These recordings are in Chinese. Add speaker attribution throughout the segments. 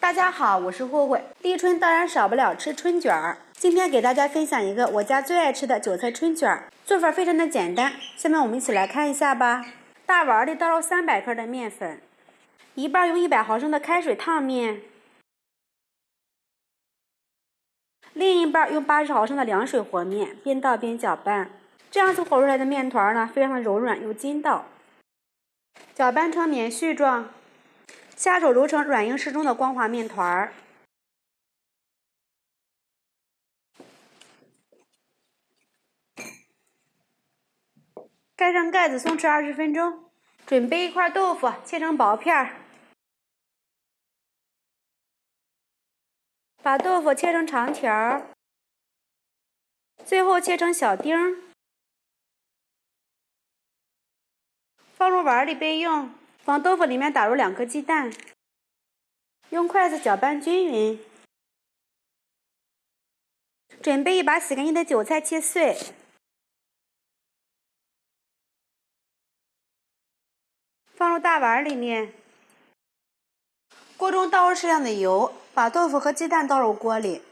Speaker 1: 大家好，我是慧慧。立春当然少不了吃春卷儿。今天给大家分享一个我家最爱吃的韭菜春卷儿，做法非常的简单。下面我们一起来看一下吧。大碗里倒入300克的面粉，一半用100毫升的开水烫面，另一半用80毫升的凉水和面，边倒边搅拌。这样子和出来的面团呢，非常的柔软又筋道。搅拌成棉絮状。下手揉成软硬适中的光滑面团儿，盖上盖子松弛20分钟。准备1块豆腐，切成薄片儿，把豆腐切成长条，最后切成小丁，放入碗里备用。往豆腐里面打入2颗鸡蛋，用筷子搅拌均匀。准备一把洗干净的韭菜切碎，放入大碗里面。锅中倒入适量的油，把豆腐和鸡蛋倒入锅里，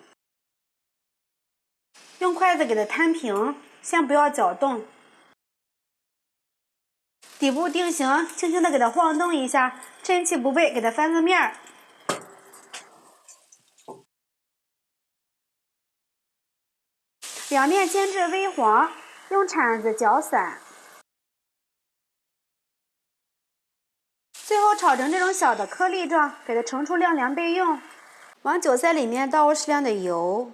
Speaker 1: 用筷子给它摊平，先不要搅动。底部定型，轻轻的给它晃动一下，趁其不备给它翻个面儿。两面煎至微黄，用铲子搅散。最后炒成这种小的颗粒状，给它盛出晾凉备用。往韭菜里面倒入适量的油，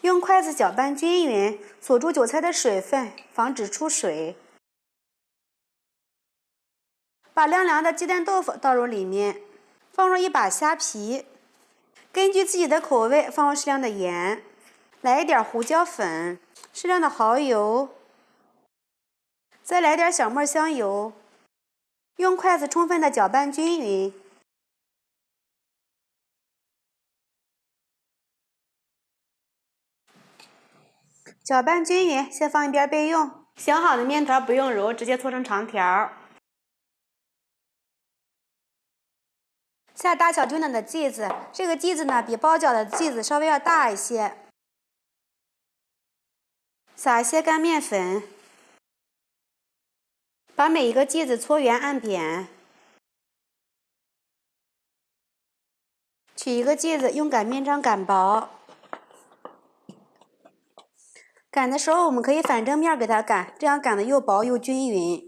Speaker 1: 用筷子搅拌均匀，锁住韭菜的水分，防止出水。把晾凉的鸡蛋豆腐倒入里面，放入1把虾皮，根据自己的口味放入适量的盐，来一点胡椒粉，适量的蚝油，再来点小磨香油，用筷子充分的搅拌均匀。搅拌均匀，先放一边备用。醒好的面团不用揉，直接搓成长条。下大小均等的剂子，这个剂子呢比包饺的剂子稍微要大一些。撒一些干面粉，把每一个剂子搓圆按扁。取一个剂子，用擀面杖擀薄。擀的时候我们可以反正面给它擀，这样擀的又薄又均匀。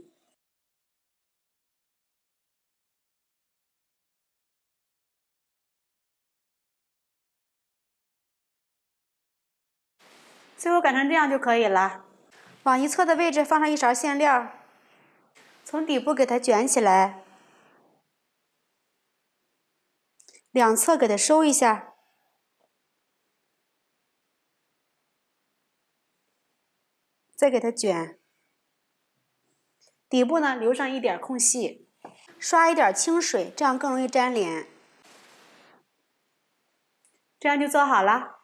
Speaker 1: 最后擀成这样就可以了。往一侧的位置放上1勺馅料，从底部给它卷起来，两侧给它收一下，再给它卷。底部呢留上一点空隙，刷一点清水，这样更容易粘连。这样就做好了。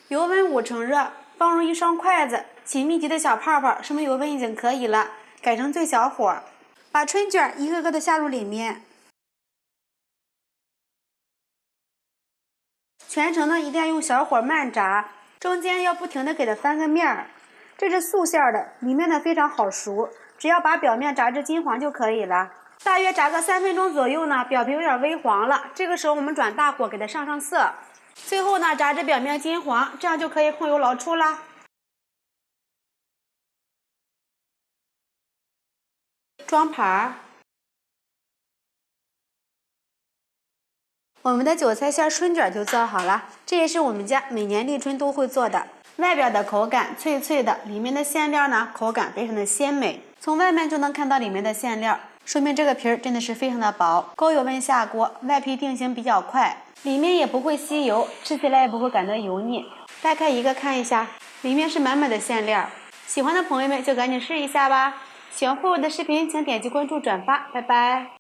Speaker 1: 油温5成热，放入1双筷子，起密集的小泡泡，说明油温已经可以了，改成最小火，把春卷一个个的下入里面。全程呢一定要用小火慢炸，中间要不停的给它翻个面儿。这是素馅的，里面呢非常好熟，只要把表面炸至金黄就可以了。大约炸个3分钟左右呢，表皮有点微黄了，这个时候我们转大火给它上色。最后呢，炸至表面金黄，这样就可以控油捞出啦。装盘，我们的韭菜馅春卷就做好了。这也是我们家每年立春都会做的。外边的口感脆脆的，里面的馅料呢口感非常的鲜美，从外面就能看到里面的馅料，说明这个皮儿真的是非常的薄。高油温下锅，外皮定型比较快。里面也不会吸油，吃起来也不会感到油腻。掰开一个看一下，里面是满满的馅料。喜欢的朋友们就赶紧试一下吧。喜欢慧慧的视频，请点击关注转发，拜拜。